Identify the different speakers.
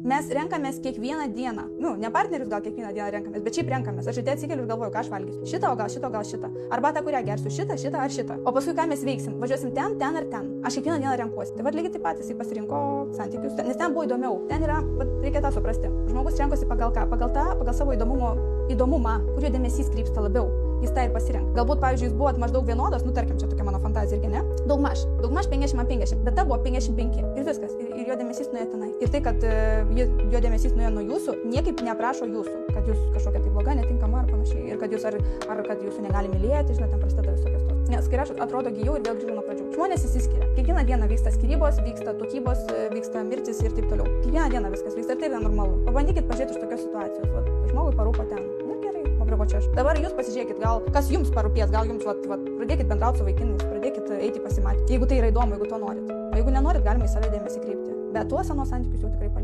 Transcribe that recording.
Speaker 1: Mes renkamės kiekvieną dieną. Nu, ne partnerius gal kiekvieną dieną renkamės, bet šiaip renkamės. Aš ryte atsikeliu ir galvoju, ką aš valgysiu. Šitą, o gal šitą. Arbatą, kurią gersiu. Šitą ar šitą. O paskui ką mes veiksim? Važiuosim ten ar ten. Aš kiekvieną dieną renkuosi. Tai lygiai taip pat jisai pasirinko santykius, nes ten buvo įdomiau. Ten yra, reikia tą suprasti. Žmogus renkosi pagal ką? Pagal savo įdomumą, kurio dėmesys krypsta labiau. Jis tą ir pasirinko. Galbūt, pavyzdžiui, jūs buvot maždaug vienodos, nu tarkim, čia tokia mano fantazija irgi, ne? Daugmaž 50-50, bet ta buvo 55 ir viskas. Ir jo dėmesys nuėjo tenai. Ir tai, kad jo dėmesys nuėjo nuo jūsų, niekaip neprašo jūsų, kad jūs kažkokia tai bloga, netinkama ar panašiai. Ir kad jūs ar kad jūsų negali mylėti, žinot, ten prasideda visokios tos. Nes kai aš atrodo gijau ir vėl grįžau nuo pradžių. Žmonės išsiskiria. Kiekvieną dieną vyksta skyrybos, vyksta tuokybos, vyksta mirtis ir taip toliau. Kiekvieną dieną viskas vyksta ir taip yra normalu. Pabandykit pažiūrėti iš tokios situacijos. Vat, žmogui parūpo ten. Dabar jūs pasižiūrėkit, gal kas jums parūpės, gal jums pradėkit bendrauti su vaikinais, pradėkit eiti pasimatyti, jeigu tai yra įdomu, jeigu to norit. O jeigu nenorit, galima į save dėmesį kreipti. Bet tuos senos santykius jau tikrai palikti.